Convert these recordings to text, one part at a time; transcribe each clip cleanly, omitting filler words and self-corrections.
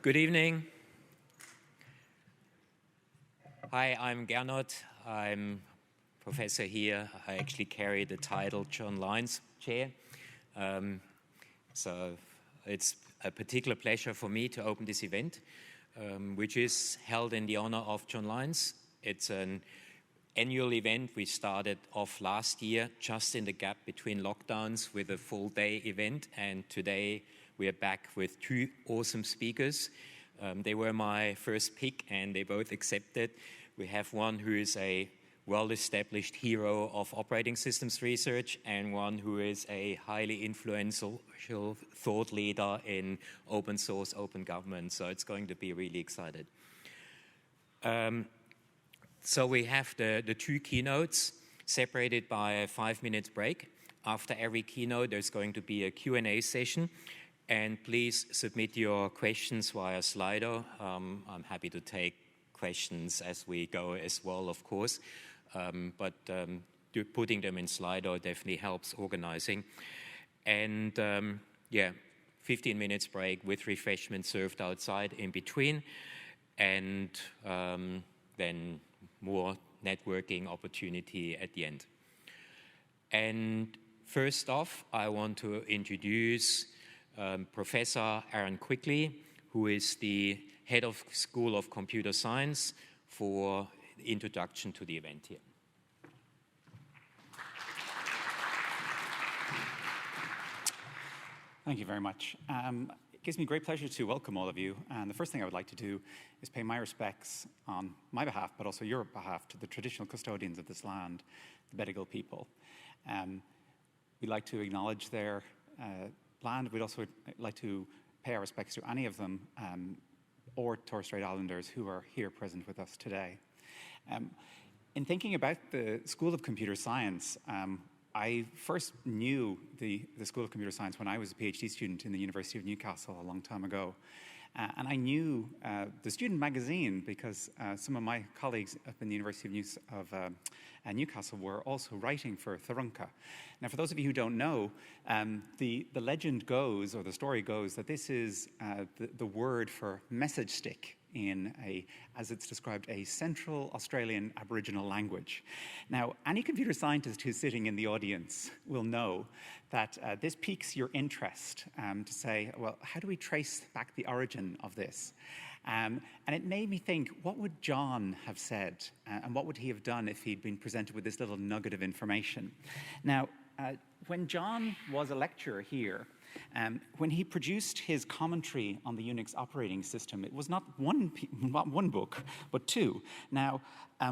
Good evening. Hi, I'm Gernot. I'm professor here. I actually carry the title John Lyons Chair. So it's a particular pleasure for me to open this event, which is held in the honor of John Lyons. It's an annual event we started off last year, just in the gap between lockdowns, with a full-day event. And today we are back with two awesome speakers. They were my first pick, and they both accepted. We have one who is a well-established hero of operating systems research, and one who is a highly influential thought leader in open source, open government. So it's going to be really exciting. So we have the two keynotes separated by a 5-minute break. After every keynote, there's going to be a Q&A session. And please submit your questions via Slido. I'm happy to take questions as we go as well, of course. But putting them in Slido definitely helps organizing. And 15 minutes break with refreshments served outside in between. And then more networking opportunity at the end. And first off, I want to introduce Professor Aaron Quigley, who is the head of Sql of Computer Science, for the introduction to the event here. Thank you very much. It gives me great pleasure to welcome all of you. And the first thing I would like to do is pay my respects on my behalf, but also your behalf, to the traditional custodians of this land, the Bedegal people. We'd like to acknowledge their land. We'd also like to pay our respects to any of them or Torres Strait Islanders who are here present with us today. In thinking about the School of Computer Science, I first knew the School of Computer Science when I was a PhD student in the University of Newcastle a long time ago. And I knew the student magazine because some of my colleagues up in the University of Newcastle were also writing for Tharunka. Now, for those of you who don't know, the legend goes, or the story goes, that this is the word for message stick in as it's described, a Central Australian Aboriginal language. Now, any computer scientist who's sitting in the audience will know that this piques your interest to say, well, how do we trace back the origin of this? And it made me think, what would John have said? And what would he have done if he'd been presented with this little nugget of information? Now, when John was a lecturer here, when he produced his commentary on the Unix operating system, it was not one book, but two. Now,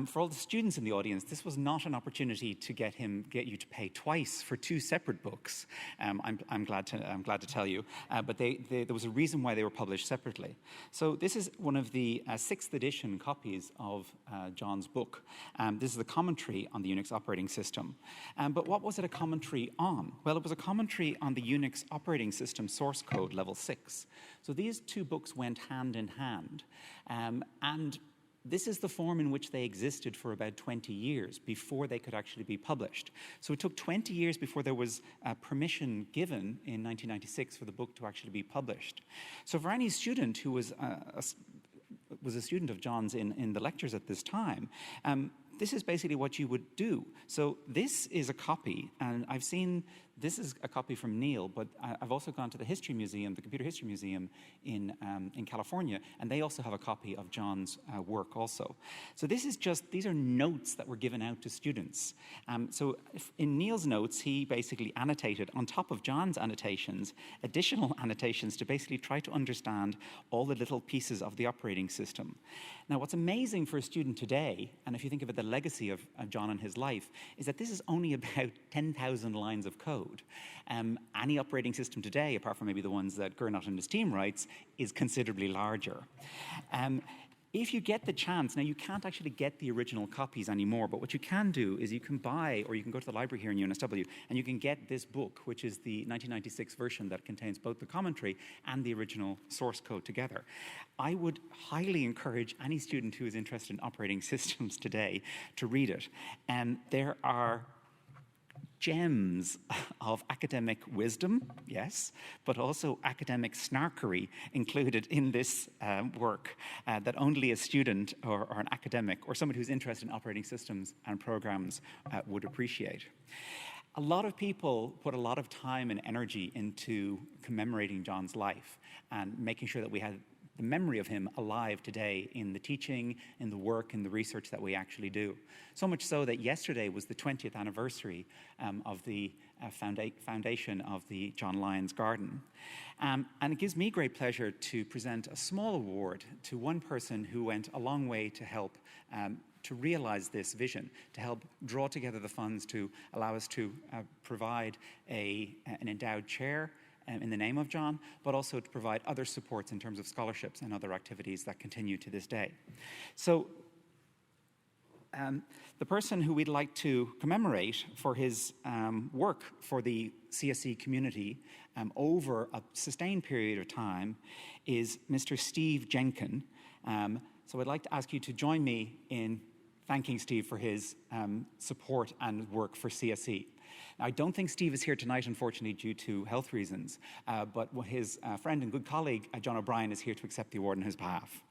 for all the students in the audience, this was not an opportunity to get you to pay twice for two separate books. I'm glad to tell you, but there was a reason why they were published separately. So this is one of the 6th edition copies of John's book. This is the commentary on the Unix operating system. But what was it a commentary on? Well, it was a commentary on the Unix operating system source code level 6. So these two books went hand in hand. And this is the form in which they existed for about 20 years before they could actually be published. So it took 20 years before there was permission given in 1996 for the book to actually be published. So for any student who was a student of John's in the lectures at this time, this is basically what you would do. So this is a copy, and this is a copy from Neil, but I've also gone to the History Museum, the Computer History Museum in California, and they also have a copy of John's work also. So these are notes that were given out to students. So in Neil's notes, he basically annotated, on top of John's annotations, additional annotations to basically try to understand all the little pieces of the operating system. Now, what's amazing for a student today, and if you think about the legacy of John and his life, is that this is only about 10,000 lines of code. Any operating system today, apart from maybe the ones that Gernot and his team writes, is considerably larger. If you get the chance, now you can't actually get the original copies anymore, but what you can do is you can buy, or you can go to the library here in UNSW, and you can get this book, which is the 1996 version that contains both the commentary and the original source code together. I would highly encourage any student who is interested in operating systems today to read it. And there are gems of academic wisdom, yes, but also academic snarkery included in this work that only a student or an academic or somebody who's interested in operating systems and programs would appreciate. A lot of people put a lot of time and energy into commemorating John's life and making sure that we had the memory of him alive today in the teaching, in the work, in the research that we actually do. So much so that yesterday was the 20th anniversary of the foundation of the John Lyons Garden. And it gives me great pleasure to present a small award to one person who went a long way to help to realize this vision, to help draw together the funds to allow us to provide an endowed chair in the name of John, but also to provide other supports in terms of scholarships and other activities that continue to this day. So the person who we'd like to commemorate for his work for the CSE community over a sustained period of time is Mr. Steve Jenkin. So I'd like to ask you to join me in thanking Steve for his support and work for CSE. Now, I don't think Steve is here tonight, unfortunately, due to health reasons, but his friend and good colleague, John O'Brien, is here to accept the award on his behalf.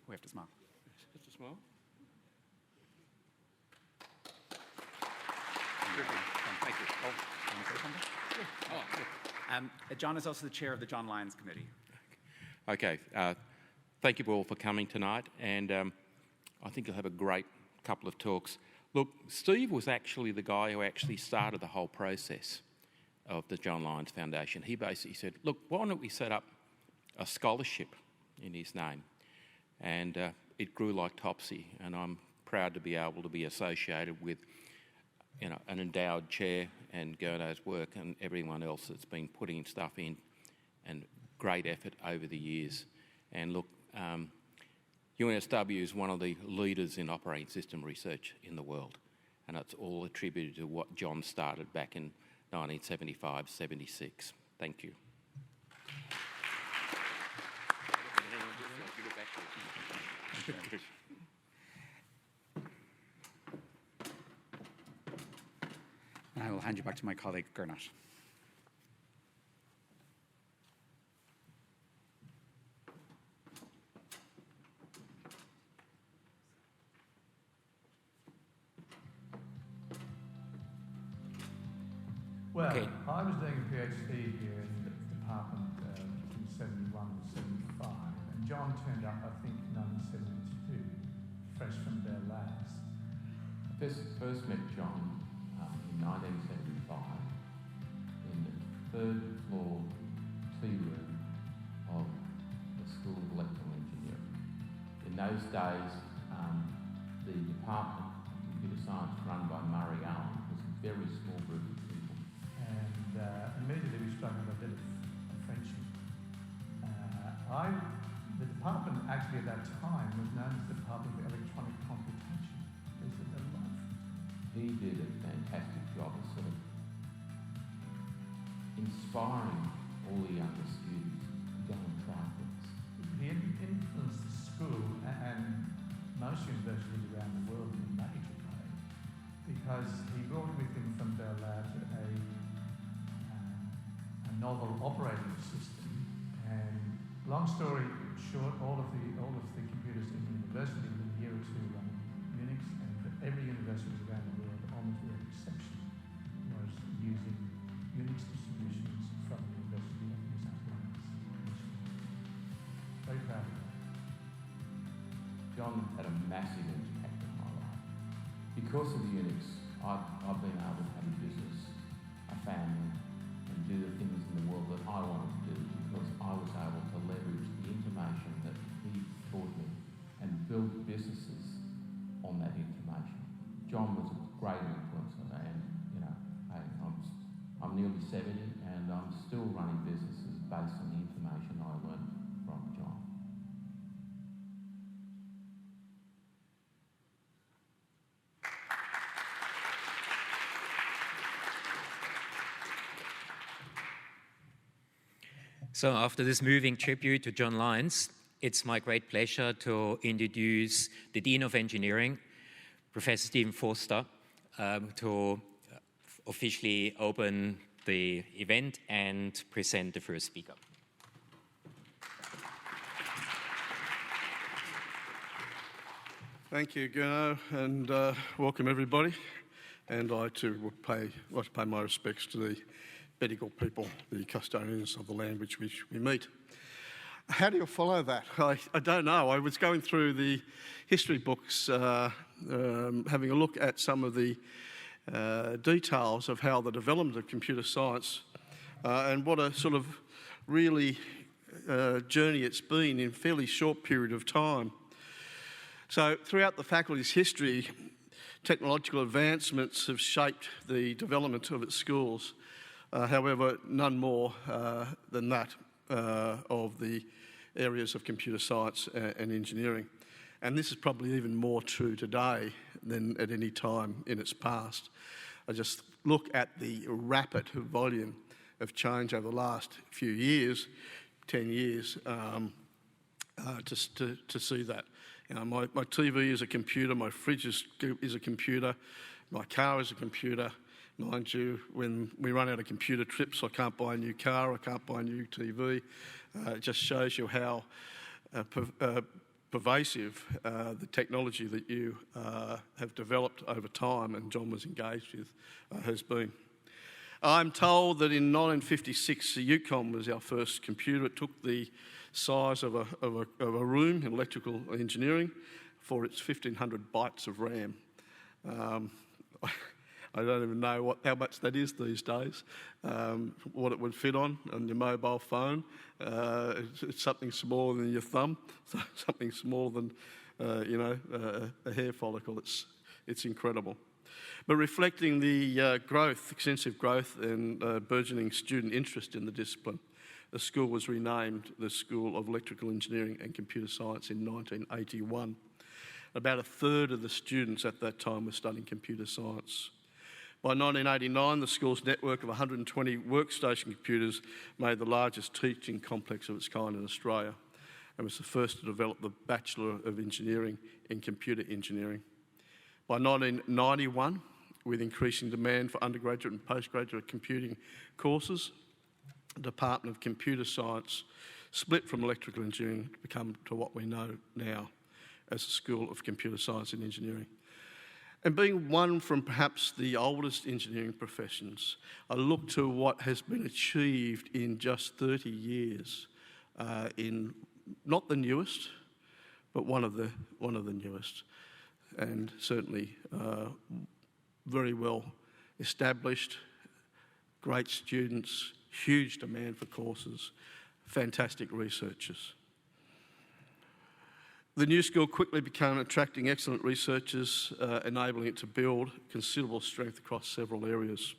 We have to smile. Just a smile. Thank you. Oh, can you say something? Yeah. Oh, good. John is also the chair of the John Lyons Committee. Okay. Thank you all for coming tonight, and I think you'll have a great couple of talks. Look, Steve was actually the guy who actually started the whole process of the John Lyons Foundation. He basically said, look, why don't we set up a scholarship in his name? And it grew like topsy, and I'm proud to be able to be associated with an endowed chair and Gerdo's work and everyone else that's been putting stuff in, and great effort over the years. And look, UNSW is one of the leaders in operating system research in the world, and it's all attributed to what John started back in 1975-76. Thank you. I will hand you back to my colleague, Gernot. Well, Okay. I was doing a PhD here in the department between 71 and 75, and John turned up, I think, in 1972, fresh from their labs. I first met John in 1975 in the third floor tea room of the School of Electrical Engineering. In those days, the Department of Computer Science run by Murray Allen was a very small group of people. And immediately we struck up a bit of a friendship. The department actually at that time was known as the Department of Electronic Computation. Is it a lot? He did a fantastic job of sort of inspiring all the younger students to go and try things. He influenced the school and most universities around the world in a major way, because he brought with him from Bell Labs a novel operating system. And long story short, all of the computers in the university within a year or two run Unix, and every university around the world, almost without exception, was using Unix distributions from the University of New South Wales. Very proud of that. John had a massive impact on my life. Because of Unix, I've been able to have a business, a family, and do the things in the world that I wanted to do, because I was able to leverage the information that he taught me and build businesses on that information. John was a great influence on that, and I'm nearly 70 and I'm still running businesses based on the information I learned from John. So after this moving tribute to John Lyons, it's my great pleasure to introduce the Dean of Engineering, Professor Stephen Forster, to officially open the event and present the first speaker. Thank you, Gurno, and welcome everybody. And I too would like to pay my respects to the Bedigal people, the custodians of the land which we meet. How do you follow that? I don't know. I was going through the history books, having a look at some of the details of how the development of computer science and what a sort of really journey it's been in a fairly short period of time. So throughout the faculty's history, technological advancements have shaped the development of its schools. However, none more than that of the areas of computer science and engineering. And this is probably even more true today than at any time in its past. I just look at the rapid volume of change over the last few years, 10 years, to see that. You know, my TV is a computer, my fridge is a computer, my car is a computer. Mind you, when we run out of computer trips, I can't buy a new car, I can't buy a new TV. It just shows you how pervasive the technology that you have developed over time and John was engaged with has been. I'm told that in 1956, the UCOM was our first computer. It took the size of a room in electrical engineering for its 1,500 bytes of RAM. I don't even know how much that is these days, what it would fit on your mobile phone. It's something smaller than your thumb, something smaller than a hair follicle. It's incredible. But reflecting the extensive growth and burgeoning student interest in the discipline, the school was renamed the School of Electrical Engineering and Computer Science in 1981. About a third of the students at that time were studying computer science. By 1989, the school's network of 120 workstation computers made the largest teaching complex of its kind in Australia and was the first to develop the Bachelor of Engineering in Computer Engineering. By 1991, with increasing demand for undergraduate and postgraduate computing courses, the Department of Computer Science split from electrical engineering to become to what we know now as the School of Computer Science and Engineering. And being one from perhaps the oldest engineering professions, I look to what has been achieved in just 30 years in not the newest, but one of the newest, and certainly very well established, great students, huge demand for courses, fantastic researchers. The new school quickly became attracting excellent researchers, enabling it to build considerable strength across several areas.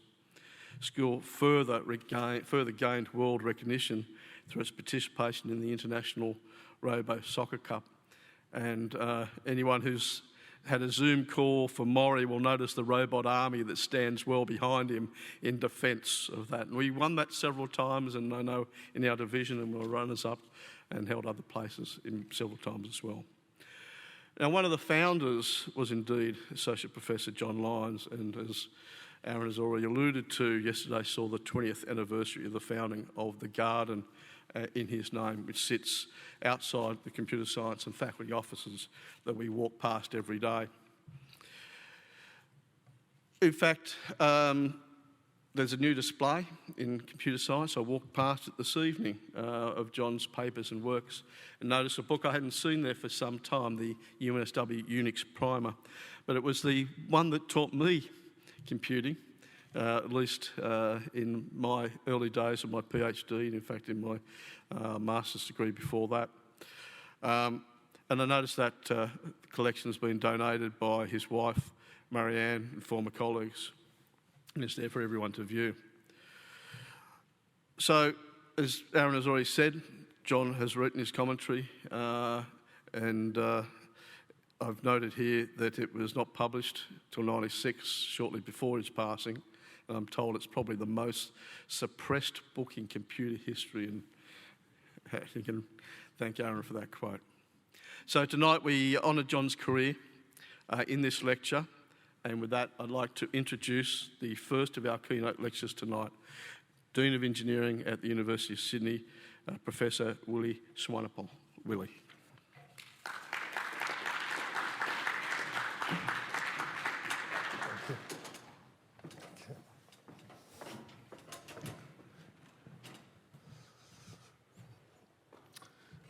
School further gained world recognition through its participation in the International Robo Soccer Cup. And anyone who's had a Zoom call for Maury will notice the robot army that stands well behind him in defence of that. And we won that several times, and I know in our division, and we were runners-up and held other places in several times as well. Now, one of the founders was indeed Associate Professor John Lyons, and as Aaron has already alluded to, yesterday saw the 20th anniversary of the founding of the garden in his name, which sits outside the computer science and faculty offices that we walk past every day. In fact, there's a new display in computer science. I walked past it this evening of John's papers and works and noticed a book I hadn't seen there for some time, the UNSW Unix primer. But it was the one that taught me computing, at least in my early days of my PhD, and in fact in my master's degree before that. And I noticed that the collection has been donated by his wife, Marianne, and former colleagues, and it's there for everyone to view. So, as Aaron has already said, John has written his commentary, and I've noted here that it was not published till 1996, shortly before his passing. And I'm told it's probably the most suppressed book in computer history, and You can thank Aaron for that quote. So tonight we honour John's career in this lecture, and with that I'd like to introduce the first of our keynote lectures tonight, Dean of Engineering at the University of Sydney, Professor Willy Zwaenepoel. Willy.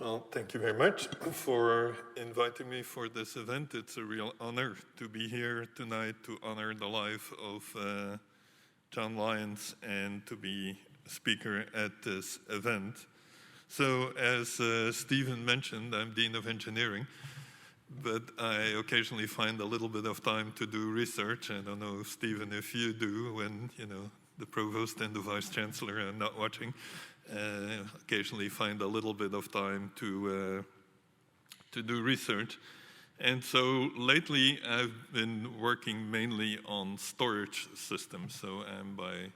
Well, thank you very much for inviting me for this event. It's a real honor to be here tonight to honor the life of John Lyons and to be a speaker at this event. So as Stephen mentioned, I'm Dean of Engineering, but I occasionally find a little bit of time to do research. I don't know, Stephen, if you do when, the Provost and the Vice Chancellor are not watching. Occasionally find a little bit of time to do research. And so lately I've been working mainly on storage systems. So I'm by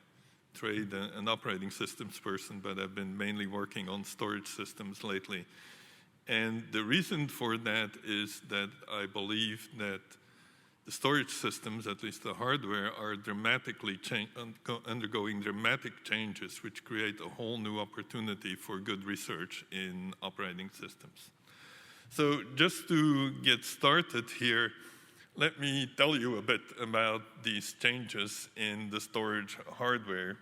trade an operating systems person, but I've been mainly working on storage systems lately. And the reason for that is that I believe that the storage systems, at least the hardware, are dramatically undergoing dramatic changes, which create a whole new opportunity for good research in operating systems. So just to get started here, let me tell you a bit about these changes in the storage hardware.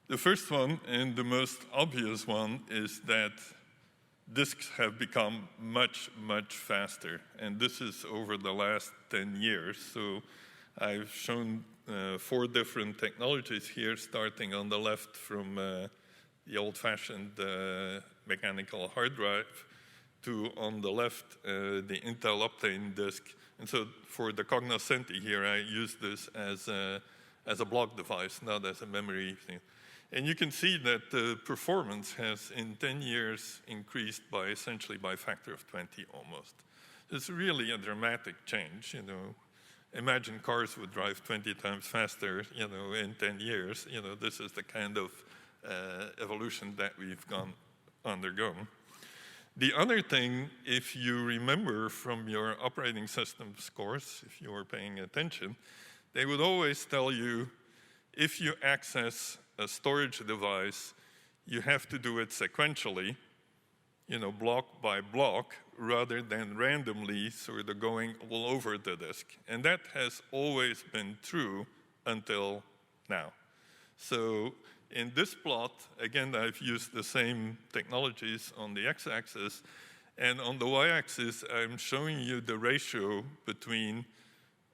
The first one, and the most obvious one, is that disks have become much, much faster, and this is over the last 10 years. So I've shown 4 different technologies here, starting on the left from the old-fashioned mechanical hard drive to, on the left, the Intel Optane disk. And so for the cognoscenti here, I use this as a block device, not as a memory thing. And you can see that the performance has, in 10 years, increased by essentially by a factor of 20 almost. It's really a dramatic change, Imagine cars would drive 20 times faster, in 10 years. This is the kind of evolution that we've undergone. The other thing, if you remember from your operating systems course, if you were paying attention, they would always tell you, if you access a storage device, you have to do it sequentially, block by block, rather than randomly sort of going all over the disk. And that has always been true until now. So in this plot, again, I've used the same technologies on the x-axis, and on the y-axis, I'm showing you the ratio between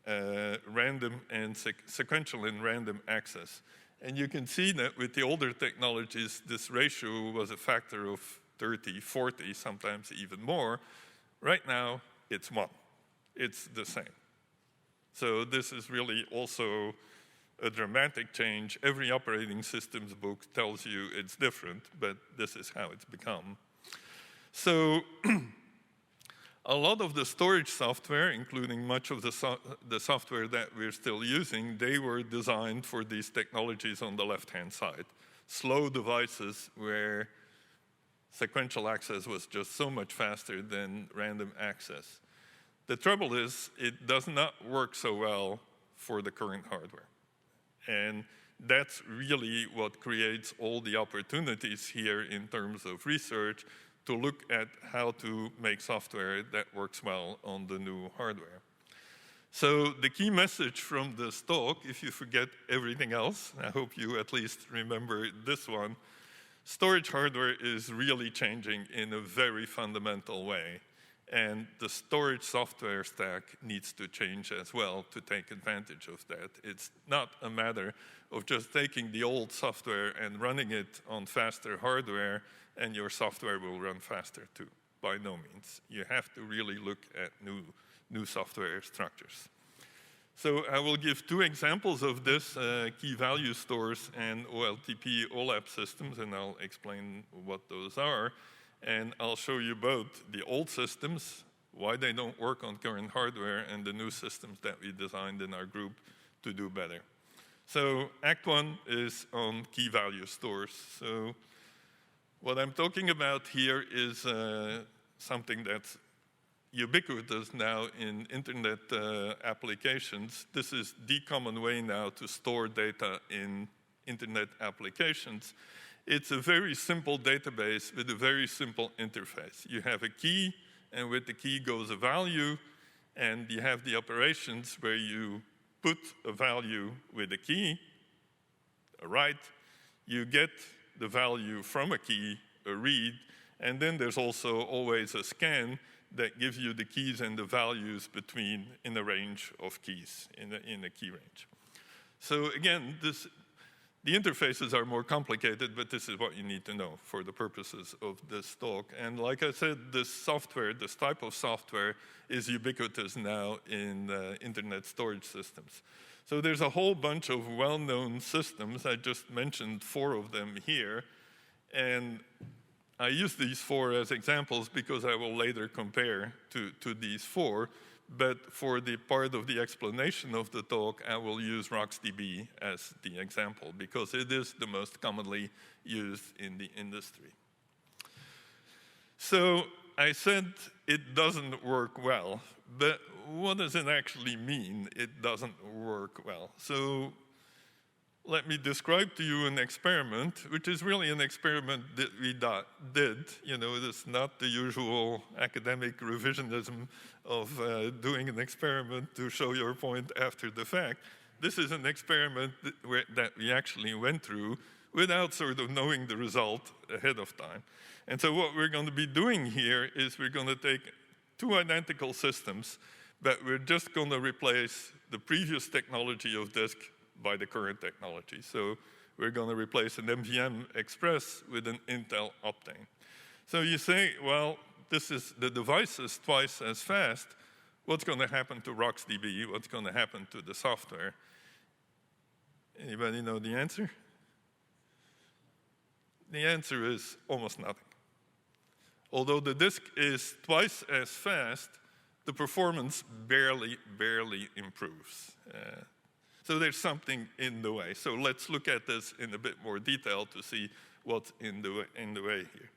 random and sequential and random access. And you can see that with the older technologies, this ratio was a factor of 30, 40, sometimes even more. Right now, it's 1. It's the same. So this is really also a dramatic change. Every operating systems book tells you it's different, but this is how it's become. So a lot of the storage software, including much of the software that we're still using, they were designed for these technologies on the left-hand side. Slow devices where sequential access was just so much faster than random access. The trouble is, it does not work so well for the current hardware. And that's really what creates all the opportunities here in terms of research, to look at how to make software that works well on the new hardware. So the key message from this talk, if you forget everything else, I hope you at least remember this one, storage hardware is really changing in a very fundamental way. And the storage software stack needs to change as well to take advantage of that. It's not a matter of just taking the old software and running it on faster hardware and your software will run faster too. By no means. You have to really look at new software structures. So I will give 2 examples of this, key value stores and Oltp Olap systems, and I'll explain what those are. And I'll show you both the old systems, why they don't work on current hardware, and the new systems that we designed in our group to do better. So Act 1 is on key value stores. So What I'm talking about here is something that's ubiquitous now in internet applications. This is the common way now to store data in internet applications. It's a very simple database with a very simple interface. You have a key, and with the key goes a value, and you have the operations where you put a value with a key, a write, you get the value from a key, a read, and then there's also always a scan that gives you the keys and the values between in a range of keys, in a key range. So again, the interfaces are more complicated, but this is what you need to know for the purposes of this talk. And like I said, this software, this type of software, is ubiquitous now in internet storage systems. So there's a whole bunch of well-known systems. I just mentioned 4 of them here. And I use these 4 as examples because I will later compare to these 4. But for the part of the explanation of the talk, I will use RocksDB as the example because it is the most commonly used in the industry. So I said it doesn't work well, but what does it actually mean, it doesn't work well? So let me describe to you an experiment, which is really an experiment that we did. You know, it's not the usual academic revisionism of doing an experiment to show your point after the fact. This is an experiment that we actually went through without sort of knowing the result ahead of time. And so what we're going to be doing here is we're going to take 2 identical systems, but we're just going to replace the previous technology of disk by the current technology. So we're going to replace an MVM Express with an Intel Optane. So you say, well, the device is twice as fast. What's going to happen to RocksDB? What's going to happen to the software? Anybody know the answer? The answer is almost nothing. Although the disk is twice as fast, the performance barely improves. So there's something in the way. So let's look at this in a bit more detail to see what's in the way here.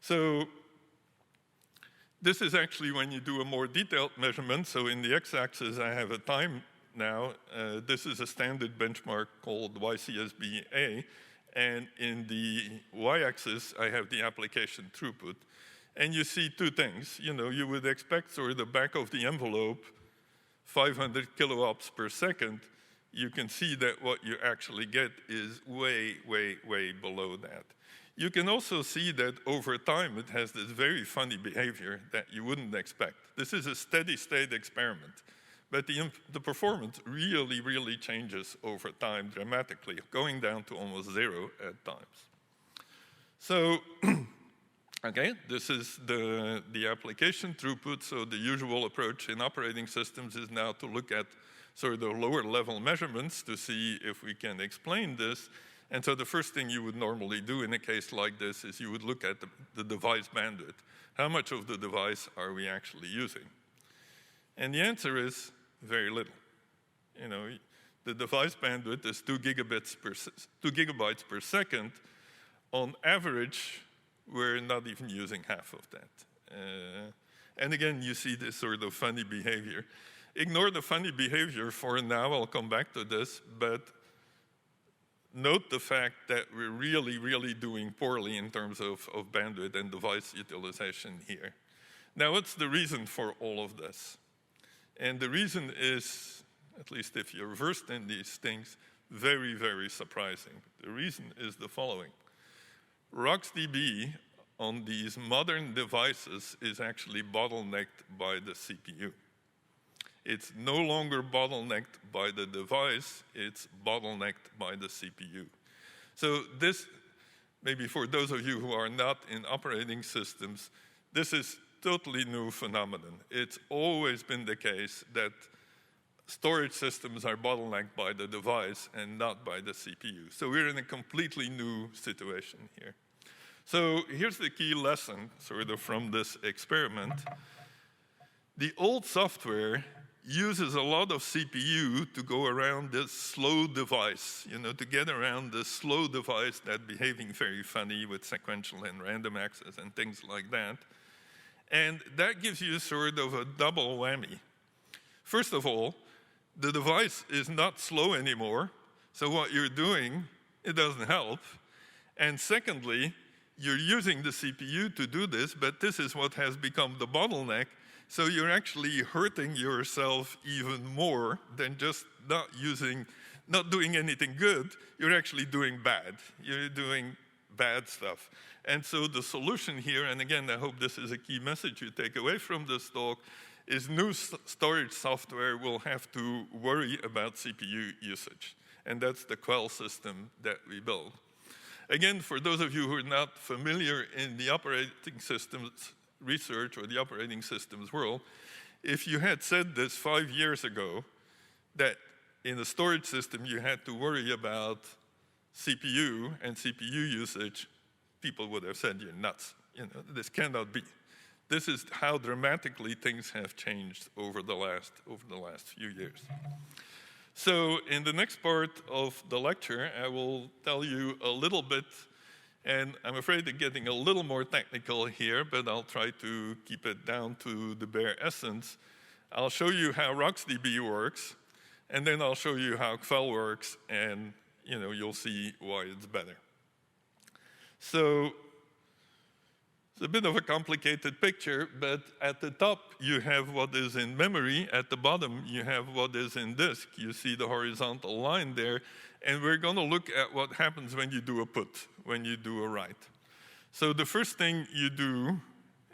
So this is actually when you do a more detailed measurement. So in the x-axis, I have a time now. This is a standard benchmark called YCSB-A. And in the y-axis, I have the application throughput. And you see 2 things. You know, you would expect sort of the back of the envelope, 500 kiloops per second. You can see that what you actually get is way below that. You can also see that over time it has this very funny behavior that you wouldn't expect. This is a steady state experiment, but the performance really changes over time dramatically, going down to almost 0 at times. So, okay, this is the application throughput. So the usual approach in operating systems is now to look at sort of the lower level measurements to see if we can explain this. And so the first thing you would normally do in a case like this is you would look at the device bandwidth. How much of the device are we actually using? And the answer is very little. You know, the device bandwidth is 2 gigabytes per second. On average, we're not even using half of that. And again, you see this sort of funny behavior. Ignore the funny behavior for now, I'll come back to this, but note the fact that we're really doing poorly in terms of bandwidth and device utilization here. Now, what's the reason for all of this? And the reason is, at least if you're versed in these things, very surprising. The reason is the following. RocksDB on these modern devices is actually bottlenecked by the CPU. It's no longer bottlenecked by the device, it's bottlenecked by the CPU. So this, maybe for those of you who are not in operating systems, this is totally new phenomenon. It's always been the case that storage systems are bottlenecked by the device and not by the CPU. So we're in a completely new situation here. So here's the key lesson sort of from this experiment. The old software uses a lot of CPU to go around this slow device, to get around this slow device that's behaving very funny with sequential and random access and things like that. And that gives you sort of a double whammy. First of all, the device is not slow anymore, so what you're doing, it doesn't help. And secondly, you're using the CPU to do this, but this is what has become the bottleneck, so you're actually hurting yourself even more than just not doing anything good. You're actually doing bad. You're doing bad stuff. And so the solution here, and again, I hope this is a key message you take away from this talk, is new storage software will have to worry about CPU usage. And that's the Sql system that we build. Again, for those of you who are not familiar in the operating systems research or the operating systems world, if you had said this 5 years ago, that in a storage system you had to worry about CPU and CPU usage, people would have said you're nuts. This cannot be. This is how dramatically things have changed over the last few years. So in the next part of the lecture, I will tell you a little bit, and I'm afraid of getting a little more technical here, but I'll try to keep it down to the bare essence. I'll show you how RocksDB works, and then I'll show you how Sql works, and you'll see why it's better. So it's a bit of a complicated picture, but at the top you have what is in memory, at the bottom you have what is in disk. You see the horizontal line there, and we're going to look at what happens when you do a put, when you do a write. So the first thing you do,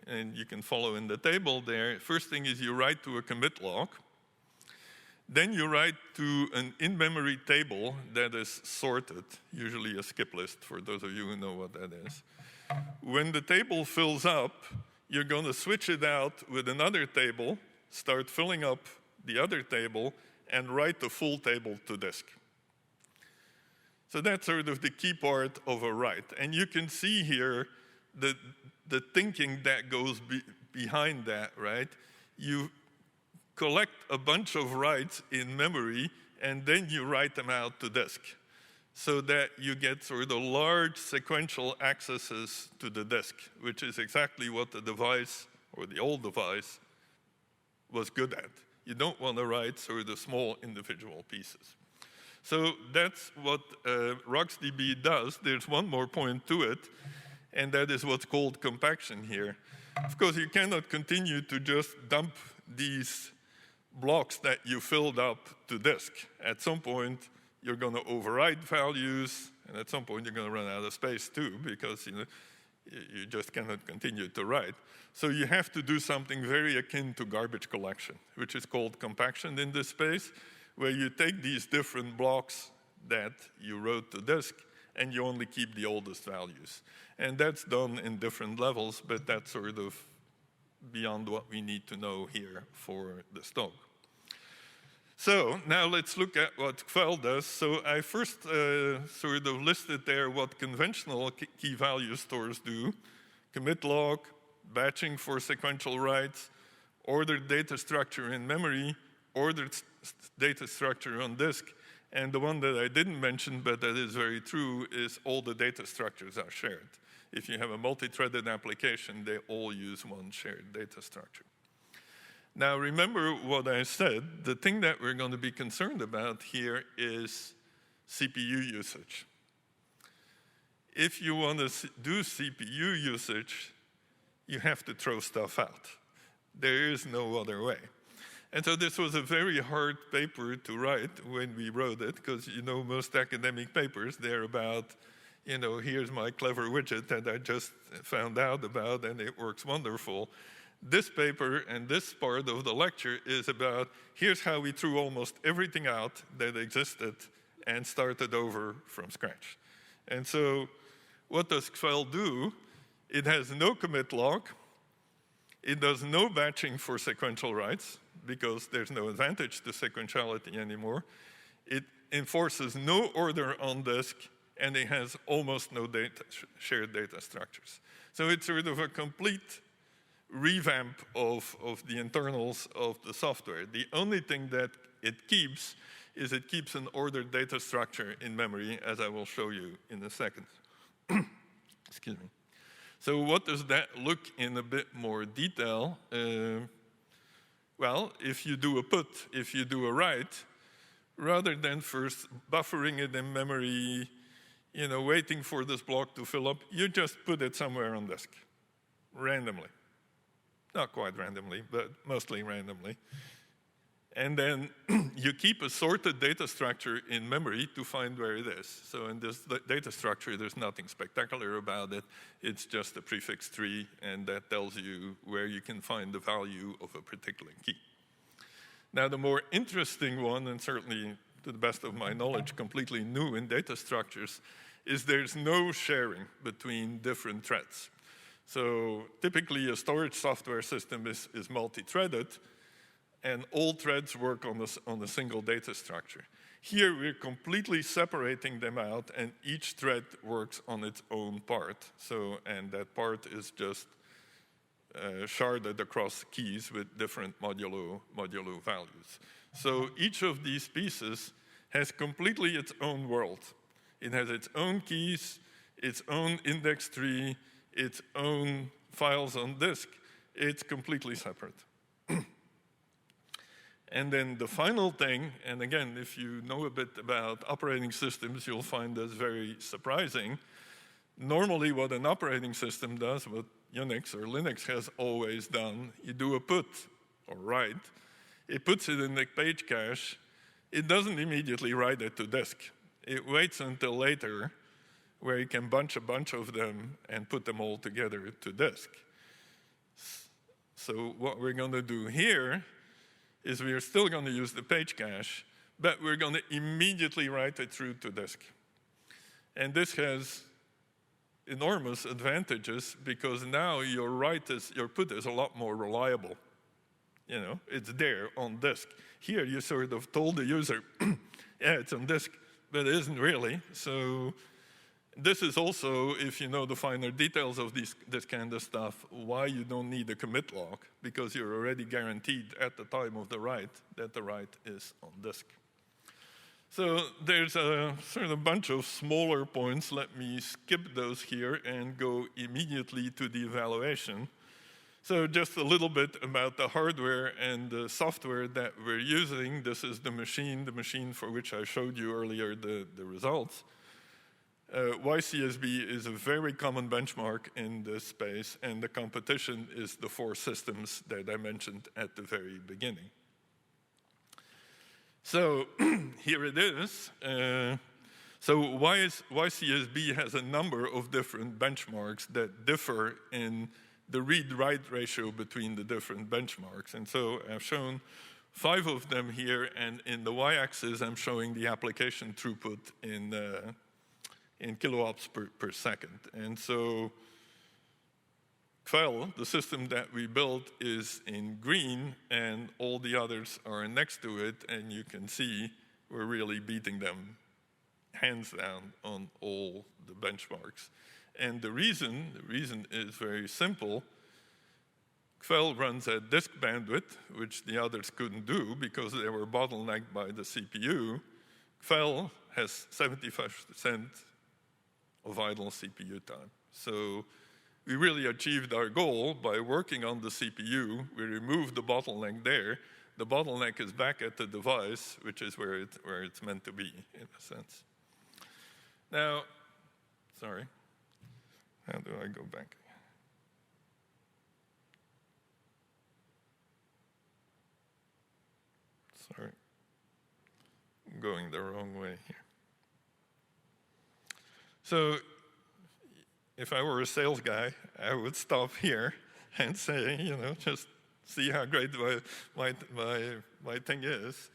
and you can follow in the table there, first thing is you write to a commit log. Then you write to an in-memory table that is sorted, usually a skip list, for those of you who know what that is. When the table fills up, you're going to switch it out with another table, start filling up the other table, and write the full table to disk. So that's sort of the key part of a write. And you can see here the thinking that goes behind that, right? You collect a bunch of writes in memory, and then you write them out to disk, so that you get sort of large sequential accesses to the disk, which is exactly what the device, or the old device, was good at. You don't want to write sort of small individual pieces. So that's what RocksDB does. There's one more point to it, and that is what's called compaction here. Of course, you cannot continue to just dump these blocks that you filled up to disk. At some point, you're going to override values, and at some point, you're going to run out of space too, because you just cannot continue to write. So you have to do something very akin to garbage collection, which is called compaction in this space, where you take these different blocks that you wrote to disk, and you only keep the oldest values. And that's done in different levels, but that's sort of beyond what we need to know here for this talk. So now let's look at what Sql does. So I first sort of listed there what conventional key value stores do: commit log, batching for sequential writes, ordered data structure in memory, ordered data structure on disk, and the one that I didn't mention, but that is very true, is all the data structures are shared. If you have a multi-threaded application, they all use one shared data structure. Now, remember what I said. The thing that we're going to be concerned about here is CPU usage. If you want to do CPU usage, you have to throw stuff out. There is no other way. And so this was a very hard paper to write when we wrote it, because most academic papers, they're about, here's my clever widget that I just found out about, and it works wonderful. This paper and this part of the lecture is about, here's how we threw almost everything out that existed and started over from scratch. And so what does Sql do? It has no commit log. It does no batching for sequential writes, because there's no advantage to sequentiality anymore. It enforces no order on disk, and it has almost no shared data structures. So it's sort of a complete revamp of the internals of the software. The only thing that it keeps is it keeps an ordered data structure in memory, as I will show you in a second. Excuse me. So what does that look in a bit more detail? Well, if you do a put, if you do a write, rather than first buffering it in memory, waiting for this block to fill up, you just put it somewhere on disk, randomly. Not quite randomly, but mostly randomly. And then you keep a sorted data structure in memory to find where it is. So in this data structure, there's nothing spectacular about it. It's just a prefix tree, and that tells you where you can find the value of a particular key. Now, the more interesting one, and certainly to the best of my knowledge, completely new in data structures, is there's no sharing between different threads. So typically, a storage software system is multi-threaded, and all threads work on a single data structure. Here, we're completely separating them out, and each thread works on its own part. And that part is just sharded across keys with different modulo values. So each of these pieces has completely its own world. It has its own keys, its own index tree, its own files on disk. It's completely separate. And then the final thing, and again, if you know a bit about operating systems, you'll find this very surprising. Normally, what an operating system does, what Unix or Linux has always done, you do a put or write, it puts it in the page cache, it doesn't immediately write it to disk. It waits until later, where you can bunch a bunch of them and put them all together to disk. So what we're going to do here is we are still going to use the page cache, but we're going to immediately write it through to disk. And this has enormous advantages because now your put is a lot more reliable. It's there on disk. Here you sort of told the user, yeah, it's on disk, but it isn't really. So this is also, if you know the finer details of this kind of stuff, why you don't need a commit log, because you're already guaranteed at the time of the write that the write is on disk. So there's a sort of bunch of smaller points. Let me skip those here and go immediately to the evaluation. So just a little bit about the hardware and the software that we're using. This is the machine for which I showed you earlier the results. YCSB is a very common benchmark in this space, and the competition is the 4 systems that I mentioned at the very beginning. So here it is. So YCSB has a number of different benchmarks that differ in the read-write ratio between the different benchmarks. And so I've shown 5 of them here, and in the y-axis, I'm showing the application throughput in kiloops per second. And so Sql, the system that we built, is in green, and all the others are next to it, and you can see we're really beating them hands down on all the benchmarks. And the reason is very simple. Sql runs at disk bandwidth, which the others couldn't do because they were bottlenecked by the CPU. Sql has 75% of idle CPU time. So we really achieved our goal by working on the CPU. We removed the bottleneck there. The bottleneck is back at the device, which is where it's meant to be, in a sense. Now, sorry, how do I go back? Sorry, I'm going the wrong way here. So if I were a sales guy, I would stop here and say, just see how great my thing is.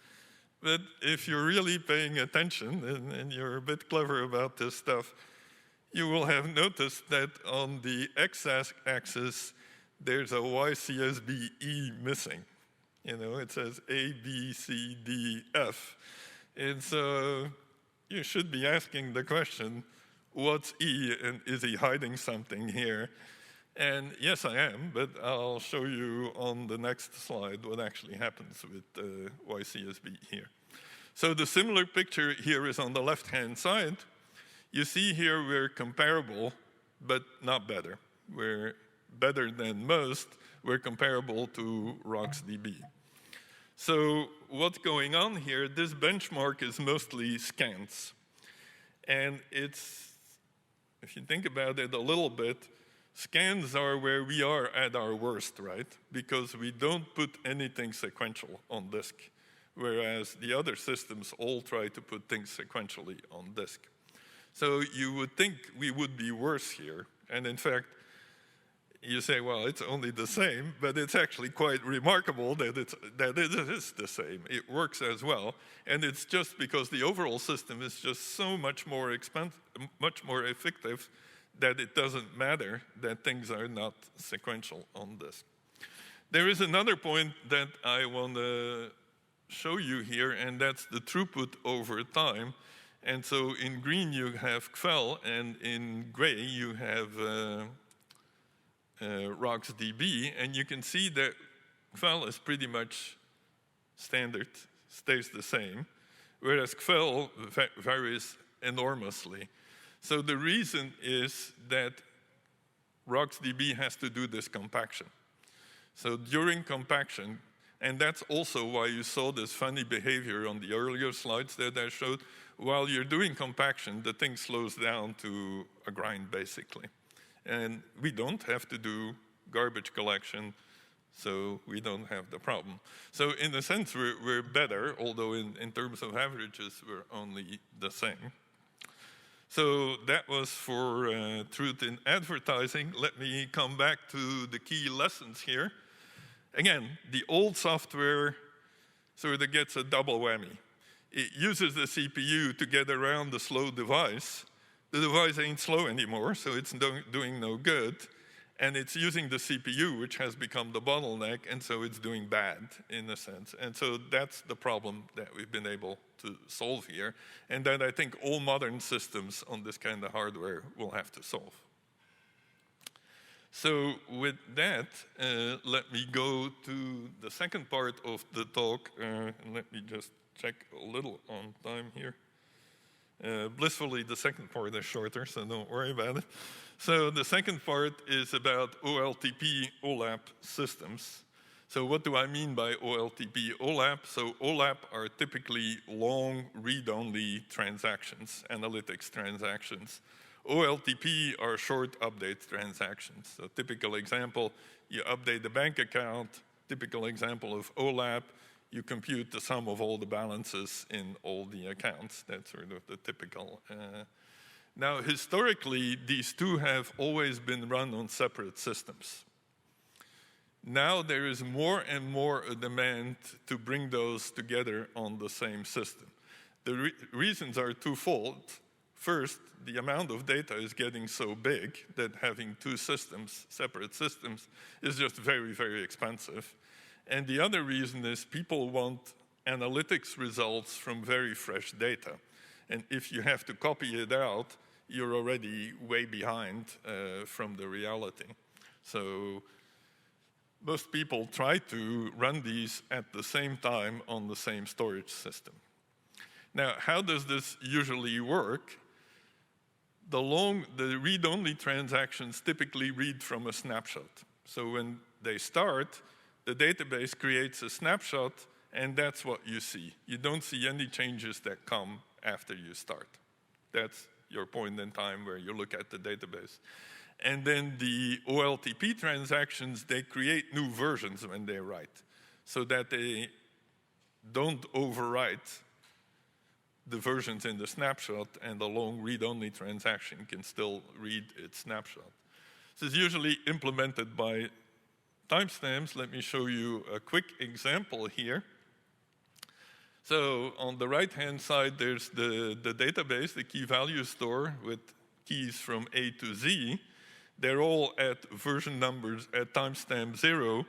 But if you're really paying attention and you're a bit clever about this stuff, you will have noticed that on the x-axis, there's a YCSB-E missing. It says A, B, C, D, F. And so you should be asking the question, what's E, and is he hiding something here? And yes, I am, but I'll show you on the next slide what actually happens with YCSB here. So the similar picture here is on the left-hand side. You see here we're comparable, but not better. We're better than most. We're comparable to RocksDB. So what's going on here, this benchmark is mostly scans. And it's, if you think about it a little bit, scans are where we are at our worst, right? Because we don't put anything sequential on disk, whereas the other systems all try to put things sequentially on disk. So you would think we would be worse here. And in fact, you say, well, it's only the same, but it's actually quite remarkable that it is the same. It works as well, and it's just because the overall system is just so much more effective that it doesn't matter that things are not sequential on disk. There is another point that I want to show you here, and that's the throughput over time. And so in green you have Kvel, and in gray you have RocksDB, and you can see that Kvel is pretty much standard, stays the same, whereas Kvel varies enormously. So the reason is that RocksDB has to do this compaction. So during compaction, and that's also why you saw this funny behavior on the earlier slides that I showed, while you're doing compaction, the thing slows down to a grind, basically. And we don't have to do garbage collection, so we don't have the problem. So in a sense, we're better, although in terms of averages, we're only the same. So that was for truth in advertising. Let me come back to the key lessons here. Again, the old software sort of gets a double whammy. It uses the CPU to get around the slow device. The device ain't slow anymore, so it's doing no good. And it's using the CPU, which has become the bottleneck, and so it's doing bad, in a sense. And so that's the problem that we've been able to solve here, and that I think all modern systems on this kind of hardware will have to solve. So with that, let me go to the second part of the talk, and let me just check a little on time here. Blissfully, the second part is shorter, so don't worry about it. So the second part is about OLTP Olap systems. So what do I mean by OLTP Olap? So Olap are typically long read-only transactions, analytics transactions. OLTP are short update transactions. So typical example, you update the bank account. Typical example of Olap, you compute the sum of all the balances in all the accounts. That's sort of the typical. Now, historically, these two have always been run on separate systems. Now there is more and more a demand to bring those together on the same system. The reasons are twofold. First, the amount of data is getting so big that having two systems, separate systems, is just very, very expensive. And the other reason is people want analytics results from very fresh data. And if you have to copy it out, you're already way behind from the reality. So most people try to run these at the same time on the same storage system. Now, how does this usually work? The read-only transactions typically read from a snapshot. So when they start, the database creates a snapshot, and that's what you see. You don't see any changes that come after you start. That's your point in time where you look at the database. And then the OLTP transactions, they create new versions when they write, so that they don't overwrite the versions in the snapshot, and the long read-only transaction can still read its snapshot. This is usually implemented by timestamps. Let me show you a quick example here. So on the right-hand side, there's the database, the key value store with keys from A to Z. They're all at version numbers at timestamp 0,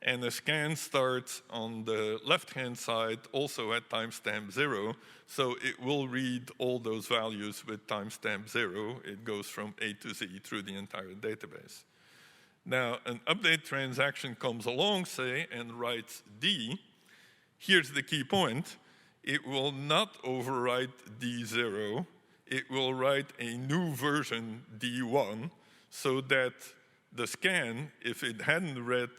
and the scan starts on the left-hand side also at timestamp 0, so it will read all those values with timestamp 0. It goes from A to Z through the entire database. Now, an update transaction comes along, say, and writes D. Here's the key point. It will not overwrite D0. It will write a new version, D1, so that the scan, if it hadn't read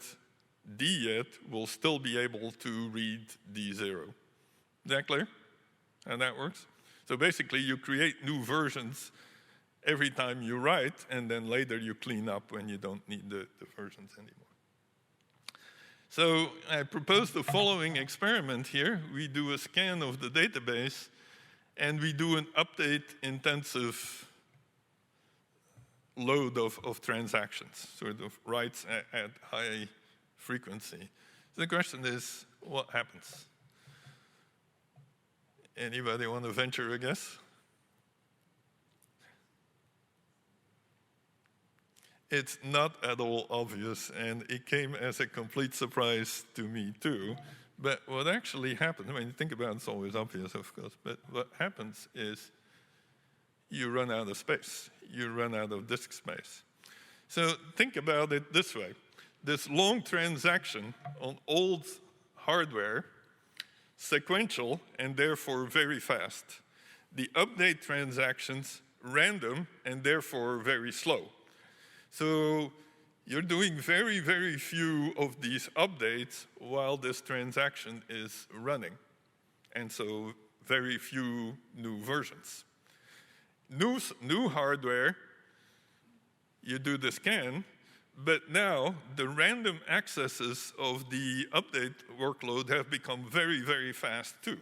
D yet, will still be able to read D0. Is that clear? How that works? So basically, you create new versions every time you write, and then later you clean up when you don't need the versions anymore. So I propose the following experiment here. We do a scan of the database, and we do an update-intensive load of transactions, sort of writes at high frequency. So the question is, what happens? Anybody want to venture a guess? It's not at all obvious, and it came as a complete surprise to me too. But what actually happens, I mean, you think about it, it's always obvious, of course, but what happens is you run out of space. You run out of disk space. So think about it this way. This long transaction on old hardware, sequential and therefore very fast. The update transactions, random and therefore very slow. So you're doing very, very few of these updates while this transaction is running. And so very few new versions. New hardware, you do the scan, but now the random accesses of the update workload have become very, very fast too,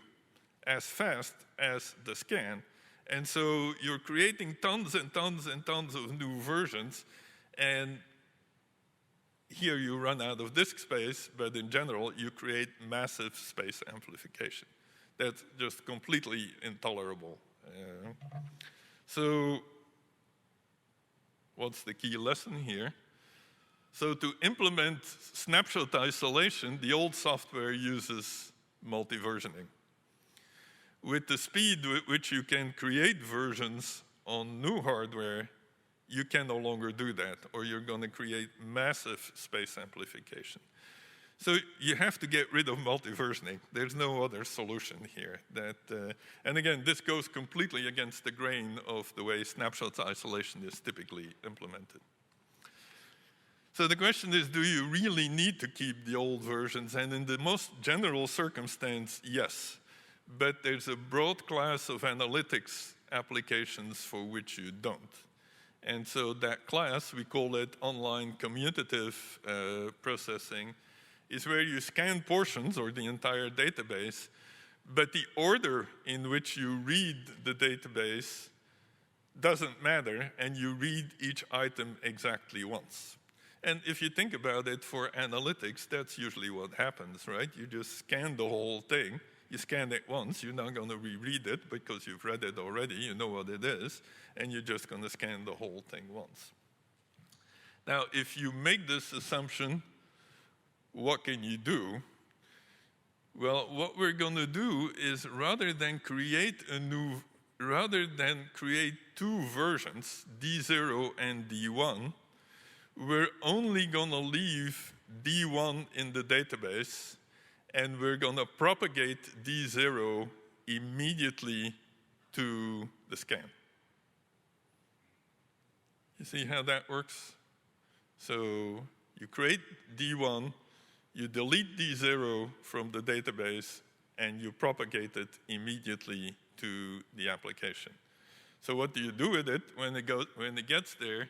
as fast as the scan. And so you're creating tons and tons and tons of new versions, and here you run out of disk space, but in general, you create massive space amplification. That's just completely intolerable. So what's the key lesson here? So to implement snapshot isolation, the old software uses multi-versioning. With the speed with which you can create versions on new hardware, you can no longer do that, or you're going to create massive space amplification. So you have to get rid of multi-versioning. There's no other solution here. And again, this goes completely against the grain of the way snapshot isolation is typically implemented. So the question is, do you really need to keep the old versions? And in the most general circumstance, yes. But there's a broad class of analytics applications for which you don't. And so that class, we call it online commutative processing, is where you scan portions or the entire database, but the order in which you read the database doesn't matter, and you read each item exactly once. And if you think about it, for analytics, that's usually what happens, right? You just scan the whole thing. You scan it once, you're not going to reread it because you've read it already, you know what it is, and you're just going to scan the whole thing once. Now, if you make this assumption, what can you do? Well, what we're going to do is rather than create two versions, D0 and D1, we're only going to leave D1 in the database, and we're going to propagate D0 immediately to the scan. You see how that works? So you create D1, you delete D0 from the database, and you propagate it immediately to the application. So what do you do with it when it gets there?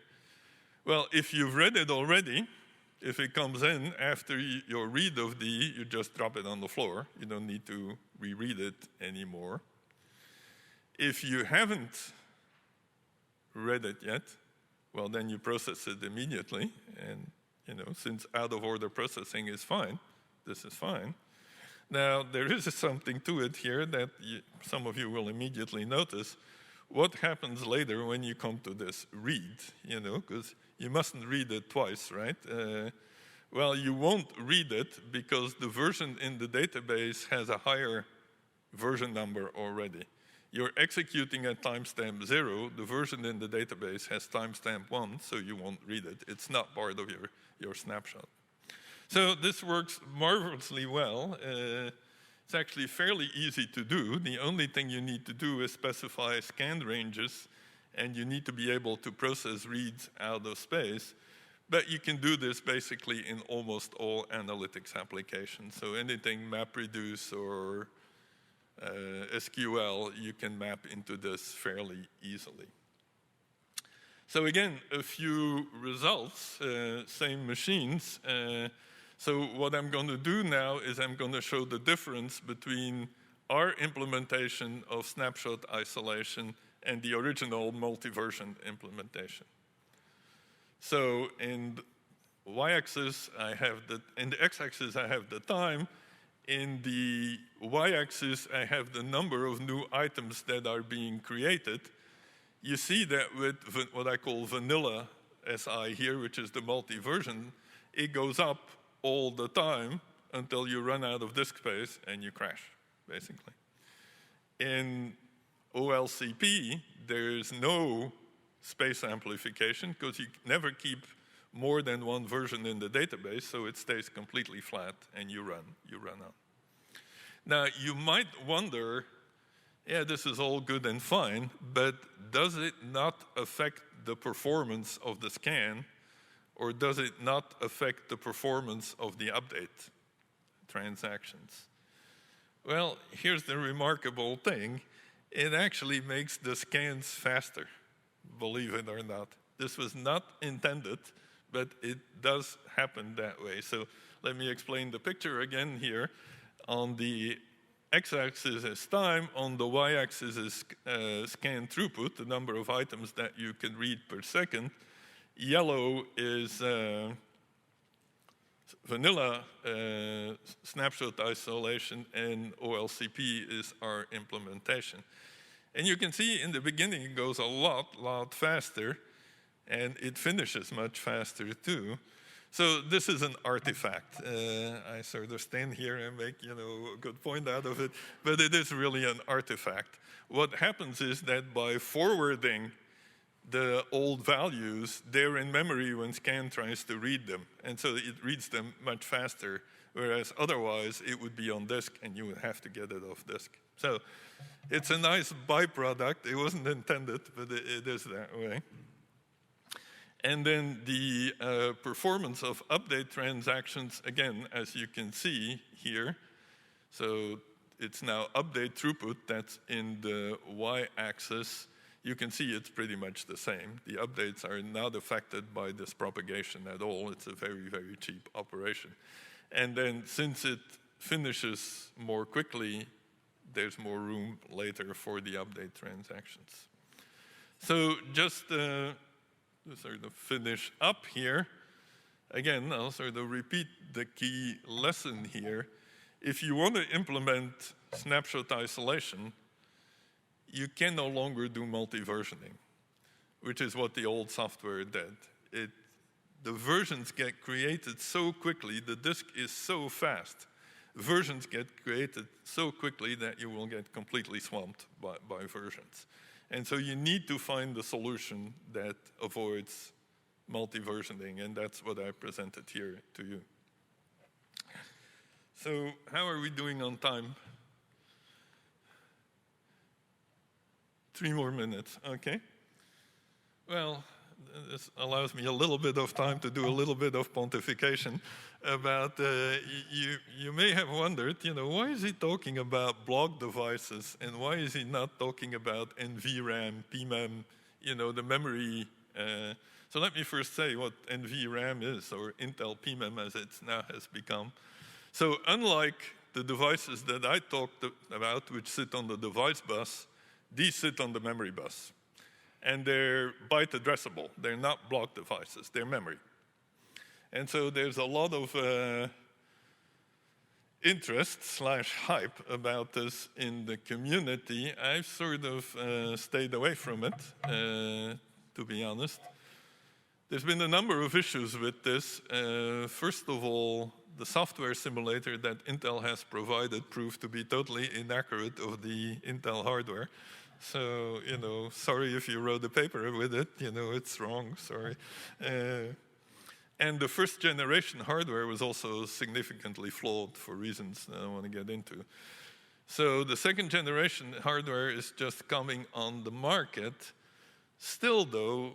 Well, if you've read it already, if it comes in after your read of D, you just drop it on the floor. You don't need to reread it anymore. If you haven't read it yet, well, then you process it immediately. And since out-of-order processing is fine, this is fine. Now, there is something to it here that some of you will immediately notice. What happens later when you come to this read, because you mustn't read it twice, right? Well, you won't read it because the version in the database has a higher version number already. You're executing at timestamp 0. The version in the database has timestamp 1, so you won't read it. It's not part of your snapshot. So this works marvelously well. It's actually fairly easy to do. The only thing you need to do is specify scan ranges, and you need to be able to process reads out of space. But you can do this basically in almost all analytics applications. So anything MapReduce or SQL, you can map into this fairly easily. So again, a few results, same machines. So what I'm going to do now is I'm going to show the difference between our implementation of snapshot isolation and the original multi-version implementation. So in the y-axis, in the x-axis, I have the time. In the y-axis, I have the number of new items that are being created. You see that with what I call vanilla SI here, which is the multi-version, it goes up all the time until you run out of disk space and you crash, basically. In OLCP, there's no space amplification because you never keep more than one version in the database, so it stays completely flat and you run on. Now, you might wonder, yeah, this is all good and fine, but does it not affect the performance of the scan, or does it not affect the performance of the update transactions? Well, here's the remarkable thing. It actually makes the scans faster, believe it or not. This was not intended, but it does happen that way. So let me explain the picture again here. On the x-axis is time, on the y-axis is scan throughput, the number of items that you can read per second. Yellow is vanilla snapshot isolation, and OLCP is our implementation. And you can see in the beginning it goes a lot faster, and it finishes much faster too. So this is an artifact. I sort of stand here and make a good point out of it, but it is really an artifact. What happens is that by forwarding the old values, they're in memory when scan tries to read them, and so it reads them much faster, whereas otherwise it would be on disk and you would have to get it off disk. So it's a nice byproduct. It wasn't intended, but it is that way. And then the performance of update transactions, again, as you can see here. So it's now update throughput that's in the y-axis. You can see it's pretty much the same. The updates are not affected by this propagation at all. It's a very, very cheap operation. And then since it finishes more quickly, there's more room later for the update transactions. So just to sort of finish up here, again, I'll sort of repeat the key lesson here. If you want to implement snapshot isolation, you can no longer do multi-versioning, which is what the old software did. The versions get created so quickly, the disk is so fast, versions get created so quickly that you will get completely swamped by versions. And so you need to find a solution that avoids multi-versioning, and that's what I presented here to you. So how are we doing on time? 3 more minutes, okay. Well, this allows me a little bit of time to do a little bit of pontification about, you may have wondered, why is he talking about block devices and why is he not talking about NVRAM, PMEM, the memory. So let me first say what NVRAM is, or Intel PMEM as it now has become. So unlike the devices that I talked about, which sit on the device bus, these sit on the memory bus. And they're byte addressable. They're not block devices, they're memory. And so there's a lot of interest/hype about this in the community. I've sort of stayed away from it, to be honest. There's been a number of issues with this. First of all, the software simulator that Intel has provided proved to be totally inaccurate of the Intel hardware. So, sorry if you wrote a paper with it, it's wrong, sorry. And the first generation hardware was also significantly flawed for reasons that I don't want to get into. So the second generation hardware is just coming on the market. Still, though,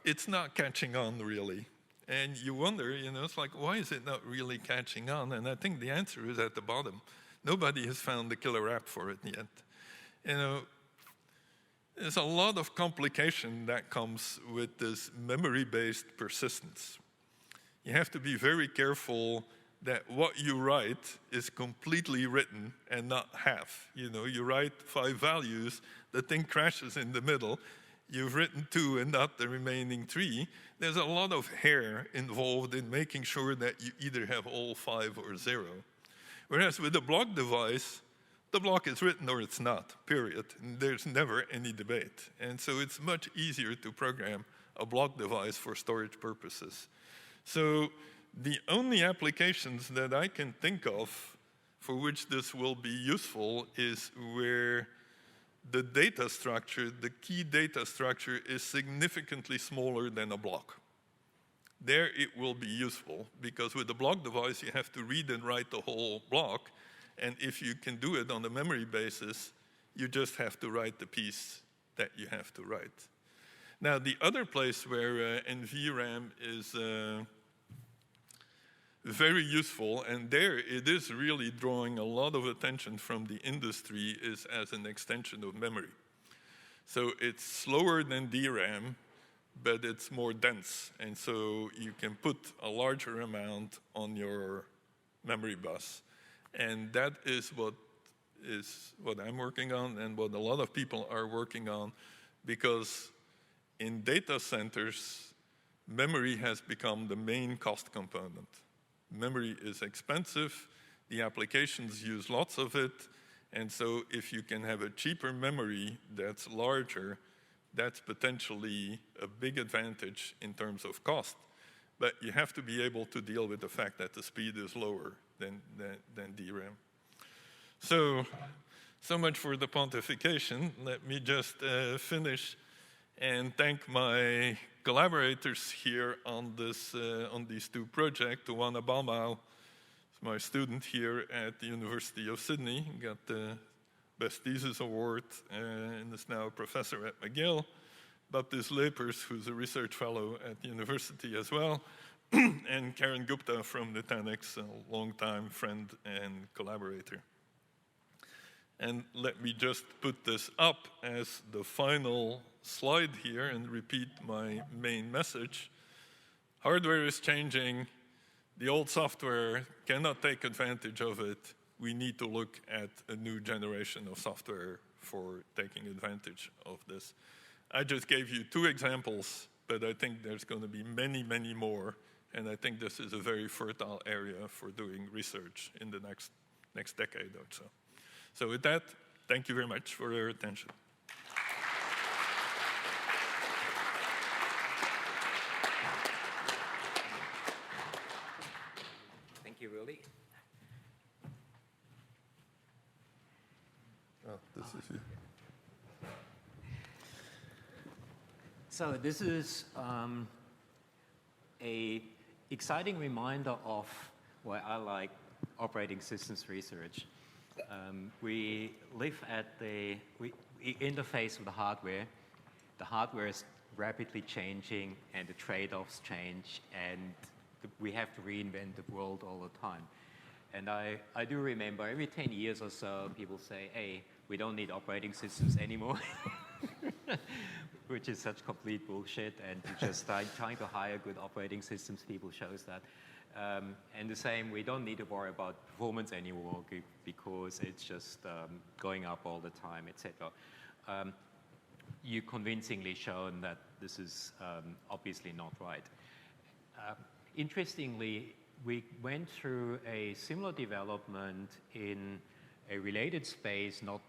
it's not catching on really. And you wonder, it's like, why is it not really catching on? And I think the answer is at the bottom. Nobody has found the killer app for it yet. There's a lot of complication that comes with this memory-based persistence. You have to be very careful that what you write is completely written and not half. You write 5 values, the thing crashes in the middle, you've written 2 and not the remaining 3. There's a lot of hair involved in making sure that you either have all 5 or 0. Whereas with a block device, the block is written or it's not, period. And there's never any debate. And so it's much easier to program a block device for storage purposes. So the only applications that I can think of for which this will be useful is where the data structure, the key data structure, is significantly smaller than a block. There it will be useful, because with a block device you have to read and write the whole block, and if you can do it on a memory basis, you just have to write the piece that you have to write. Now, the other place where NVRAM is very useful, and there it is really drawing a lot of attention from the industry, is as an extension of memory. So it's slower than DRAM, but it's more dense, and so you can put a larger amount on your memory bus. And that is what I'm working on and what a lot of people are working on, because in data centers, memory has become the main cost component. Memory is expensive, the applications use lots of it, and so if you can have a cheaper memory that's larger, that's potentially a big advantage in terms of cost. But you have to be able to deal with the fact that the speed is lower than DRAM. So much for the pontification. Let me just finish and thank my collaborators here on these 2 projects. Tuwana Balmau is my student here at the University of Sydney, got the Best Thesis Award, and is now a professor at McGill. Baptiste Lepers, who's a research fellow at the university as well, and Karen Gupta from Nutanix, a longtime friend and collaborator. And let me just put this up as the final slide here and repeat my main message. Hardware is changing. The old software cannot take advantage of it. We need to look at a new generation of software for taking advantage of this. I just gave you 2 examples, but I think there's going to be many, many more. And I think this is a very fertile area for doing research in the next decade or so. So with that, thank you very much for your attention. Thank you, Willy. Oh, this is you. So this is a exciting reminder of why I like operating systems research. We live at we interface with the hardware. The hardware is rapidly changing and the trade-offs change, and we have to reinvent the world all the time. And I do remember every 10 years or so, people say, hey, we don't need operating systems anymore, which is such complete bullshit, and to just trying to hire good operating systems people shows that. And the same, we don't need to worry about performance anymore because it's just going up all the time, etc. You convincingly shown that this is obviously not right. Interestingly, we went through a similar development in a related space not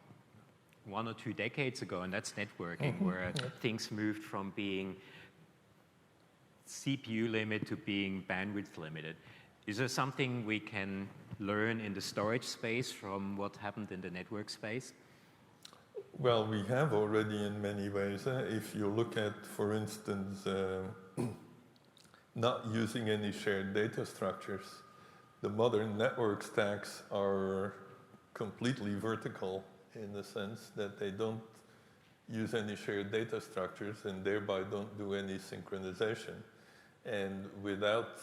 1 or 2 decades ago, and that's networking, where things moved from being CPU limit to being bandwidth limited. Is there something we can learn in the storage space from what happened in the network space? Well, we have already in many ways. If you look at, for instance, not using any shared data structures, the modern network stacks are completely vertical in the sense that they don't use any shared data structures and thereby don't do any synchronization. And without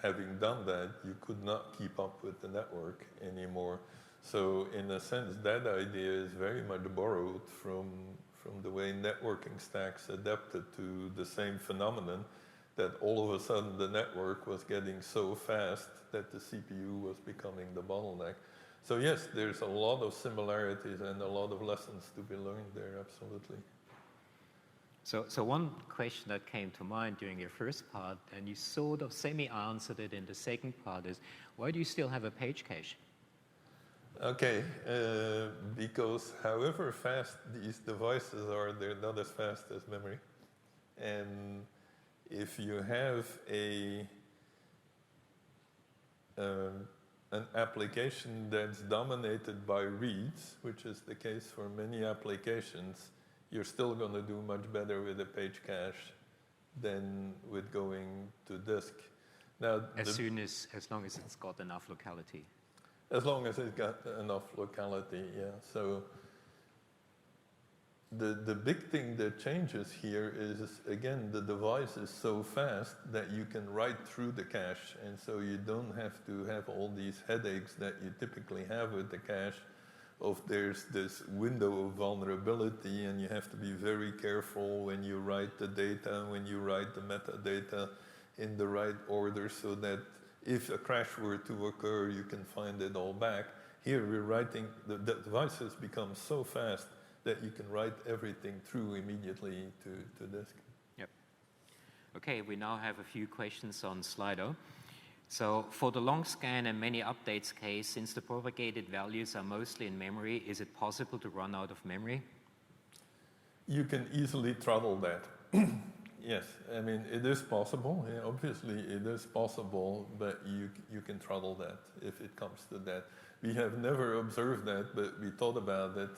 having done that, you could not keep up with the network anymore. So in a sense, that idea is very much borrowed from the way networking stacks adapted to the same phenomenon, that all of a sudden the network was getting so fast that the CPU was becoming the bottleneck. So yes, there's a lot of similarities and a lot of lessons to be learned there, absolutely. So one question that came to mind during your first part, and you sort of semi-answered it in the second part, is why do you still have a page cache? Okay, because however fast these devices are, they're not as fast as memory. And if you have an application that's dominated by reads, which is the case for many applications, you're still going to do much better with a page cache than with going to disk. Now, as long as it's got enough locality. As long as it's got enough locality, yeah. So the big thing that changes here is, again, the device is so fast that you can write through the cache, and so you don't have to have all these headaches that you typically have with the cache of there's this window of vulnerability and you have to be very careful when you write the data, when you write the metadata in the right order so that if a crash were to occur, you can find it all back. Here we're writing, the devices become so fast that you can write everything through immediately to disk. Yep. Okay, we now have a few questions on Slido. So for the long scan and many updates case, since the propagated values are mostly in memory, is it possible to run out of memory? You can easily throttle that. Yes, I mean, it is possible. Yeah, obviously, it is possible, but you can throttle that if it comes to that. We have never observed that, but we thought about it.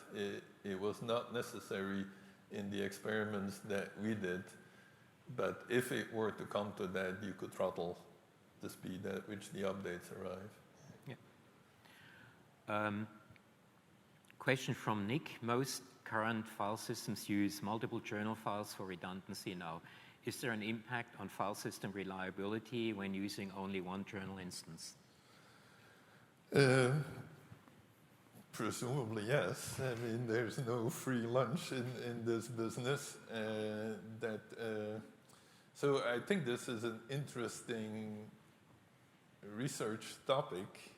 It was not necessary in the experiments that we did, but if it were to come to that, you could throttle the speed at which the updates arrive. Yeah. Question from Nick. Most current file systems use multiple journal files for redundancy now. Is there an impact on file system reliability when using only one journal instance? Presumably, yes. I mean, there's no free lunch in this business. So I think this is an interesting research topic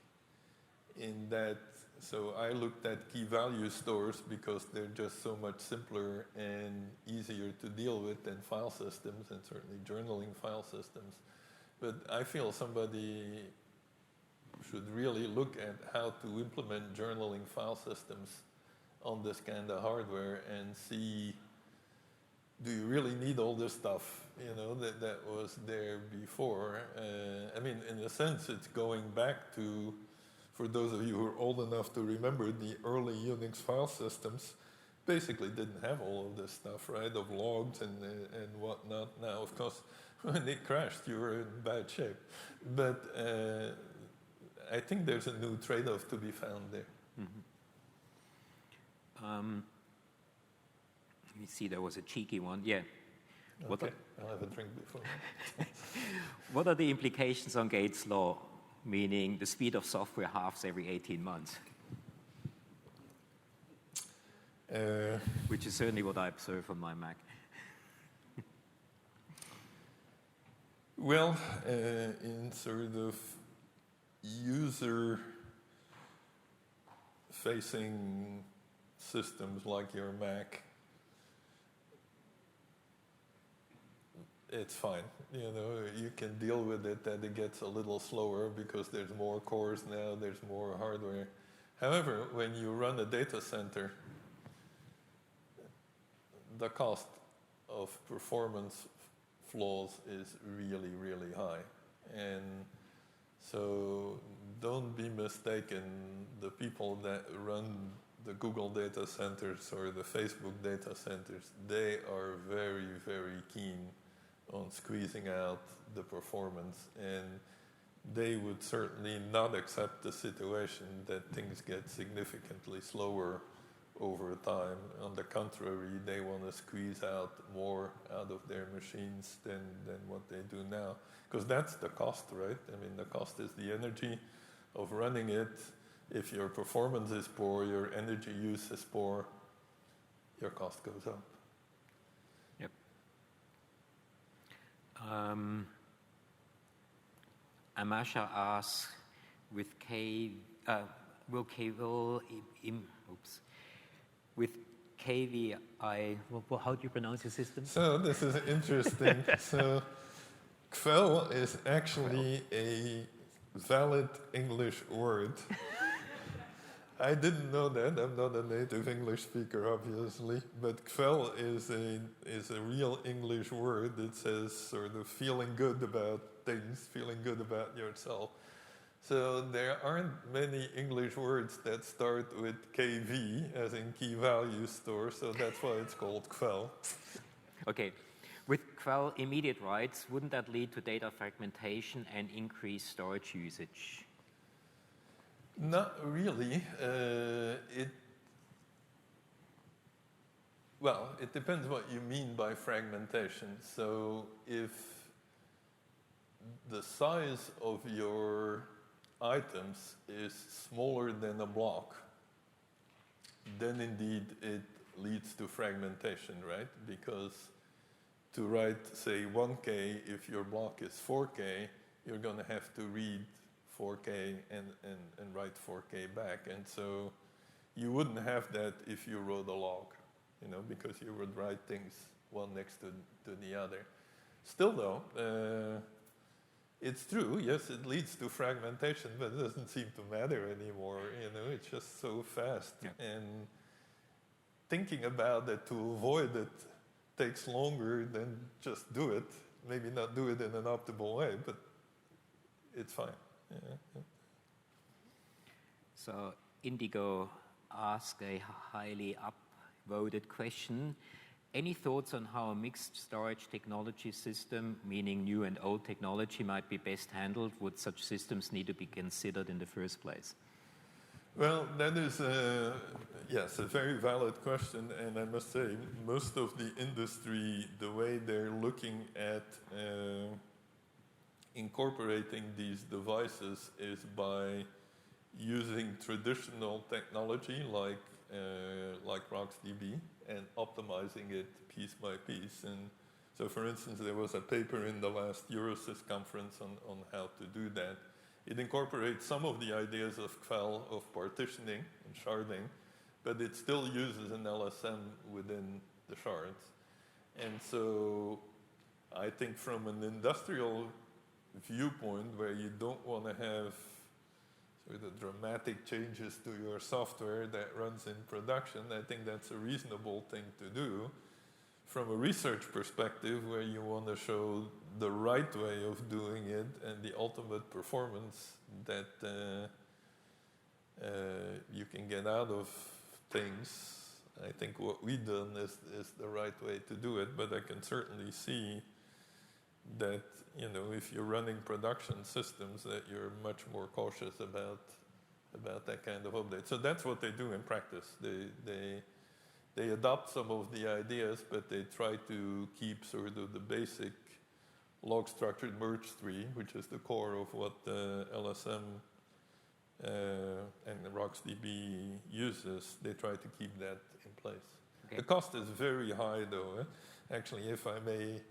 in that, so I looked at key value stores because they're just so much simpler and easier to deal with than file systems, and certainly journaling file systems. But I feel somebody should really look at how to implement journaling file systems on this kind of hardware and see, do you really need all this stuff, you know, that was there before? I mean, in a sense, it's going back to, for those of you who are old enough to remember, the early Unix file systems basically didn't have all of this stuff, right, of logs and whatnot. Now, of course, when it crashed, you were in bad shape. But I think there's a new trade-off to be found there. Mm-hmm. Let me see, there was a cheeky one. Yeah. Okay, I'll have a drink before. What are the implications on Gates' law, meaning the speed of software halves every 18 months? Which is certainly what I observe on my Mac. Well, in sort of user-facing systems like your Mac, it's fine. You know, you can deal with it that it gets a little slower because there's more cores now, there's more hardware. However, when you run a data center, the cost of performance flaws is really, really high. And So don't be mistaken, the people that run the Google data centers or the Facebook data centers, they are very, very keen on squeezing out the performance, and they would certainly not accept the situation that things get significantly slower over time. On the contrary, they want to squeeze out more out of their machines than what they do now. Because that's the cost, right? I mean, the cost is the energy of running it. If your performance is poor, your energy use is poor, your cost goes up. Yep. Amasha asks, with with KVI, how do you pronounce your system? So this is interesting. So Quell is actually a valid English word. I didn't know that. I'm not a native English speaker, obviously, but Quell is a real English word. It says sort of feeling good about things, feeling good about yourself. So there aren't many English words that start with KV, as in key value store, so that's why it's called Quell. Okay. With Quell immediate writes, wouldn't that lead to data fragmentation and increased storage usage? Not really. It depends what you mean by fragmentation. So if the size of your items is smaller than a block, then indeed it leads to fragmentation, right? Because to write, say, 1K, if your block is 4K, you're going to have to read 4K and write 4K back. And so you wouldn't have that if you wrote a log, because you would write things one next to the other. Still, though, it's true, yes, it leads to fragmentation, but it doesn't seem to matter anymore, it's just so fast. Yeah. And thinking about it to avoid it takes longer than just do it. Maybe not do it in an optimal way, but it's fine. Yeah. So Indigo asked a highly upvoted question. Any thoughts on how a mixed storage technology system, meaning new and old technology, might be best handled? Would such systems need to be considered in the first place? Well, that is, yes, a very valid question, and I must say, most of the industry, the way they're looking at incorporating these devices is by using traditional technology like RocksDB and optimizing it piece by piece. And so, for instance, there was a paper in the last Eurosys conference on how to do that. It incorporates some of the ideas of Quell, of partitioning and sharding, but it still uses an LSM within the shards. And so I think from an industrial viewpoint where you don't want to have sort of dramatic changes to your software that runs in production, I think that's a reasonable thing to do. From a research perspective, where you want to show the right way of doing it and the ultimate performance that you can get out of things, I think what we've done is the right way to do it. But I can certainly see that, if you're running production systems, that you're much more cautious about that kind of update. So that's what they do in practice. They adopt some of the ideas, but they try to keep sort of the basic log-structured merge tree, which is the core of what the LSM and the RocksDB uses. They try to keep that in place. Okay. The cost is very high, though. Actually, if I may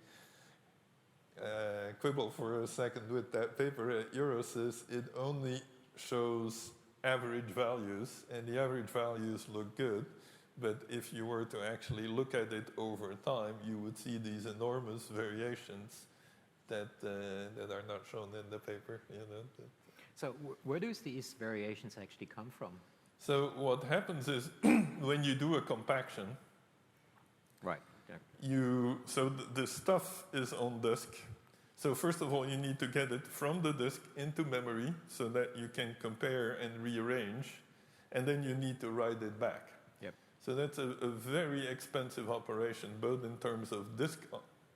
quibble for a second with that paper at Eurosys, it only shows average values, and the average values look good. But if you were to actually look at it over time, you would see these enormous variations that are not shown in the paper. So where do these variations actually come from? So what happens is when you do a compaction, right? Yeah. So the stuff is on disk. So first of all, you need to get it from the disk into memory so that you can compare and rearrange, and then you need to write it back. Yep. So that's a very expensive operation, both in terms of disk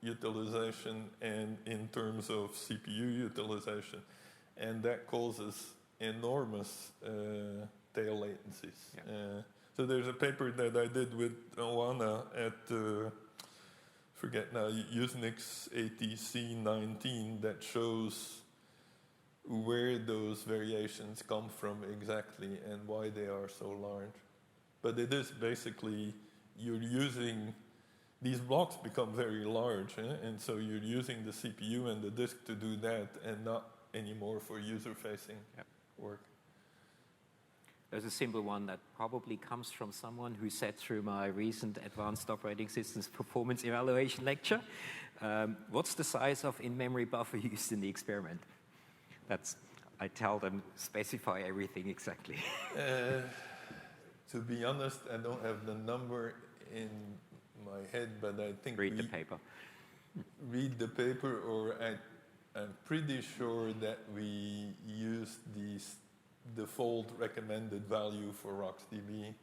utilization and in terms of CPU utilization. And that causes enormous tail latencies. Yeah. So there's a paper that I did with Oana at, forget now, Unix ATC 19 that shows where those variations come from exactly and why they are so large. But it is basically, you're using, these blocks become very large, and so you're using the CPU and the disk to do that and not anymore for user-facing work. There's a simple one that probably comes from someone who sat through my recent Advanced Operating Systems Performance Evaluation lecture. What's the size of in-memory buffer used in the experiment? I tell them, specify everything exactly. To be honest, I don't have the number in my head, but I think read the paper. Read the paper, or I'm pretty sure that we used the default recommended value for RocksDB.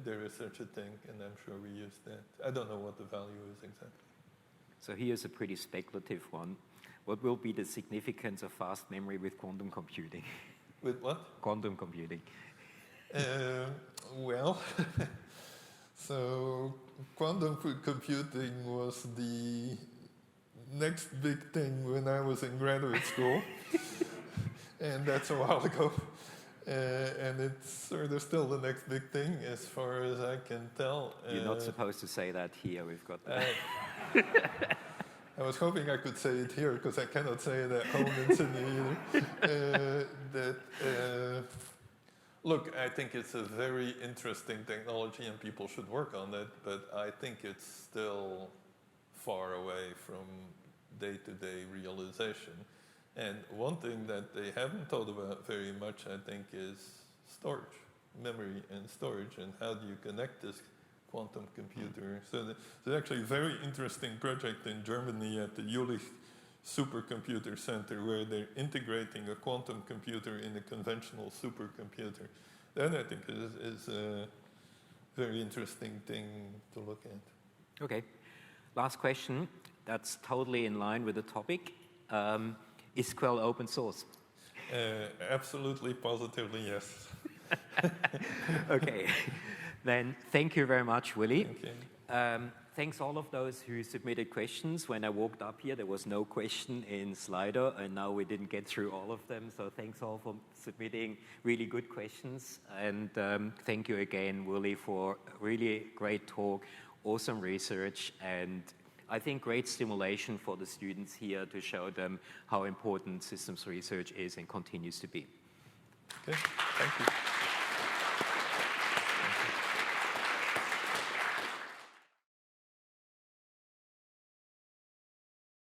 There is such a thing, and I'm sure we used that. I don't know what the value is exactly. So here's a pretty speculative one. What will be the significance of fast memory with quantum computing? With what? Quantum computing. Well, so quantum computing was the next big thing when I was in graduate school. And that's a while ago. And it's sort of still the next big thing as far as I can tell. You're not supposed to say that here. We've got that. I was hoping I could say it here because I cannot say it at home in Sydney either. Look, I think it's a very interesting technology and people should work on it, but I think it's still far away from day-to-day realization. And one thing that they haven't thought about very much, I think, is storage, memory and storage, and how do you connect this quantum computer. So there's actually a very interesting project in Germany at the Jülich Supercomputer Center where they're integrating a quantum computer in a conventional supercomputer. That, I think, is a very interesting thing to look at. Okay. Last question. That's totally in line with the topic. Is Sql open source? Absolutely, positively, yes. Okay. Then thank you very much, Willy. Okay. Thanks all of those who submitted questions. When I walked up here, there was no question in Slido, and now we didn't get through all of them. So thanks all for submitting really good questions. And thank you again, Willy, for a really great talk, awesome research, and I think great stimulation for the students here to show them how important systems research is and continues to be. Okay, thank you.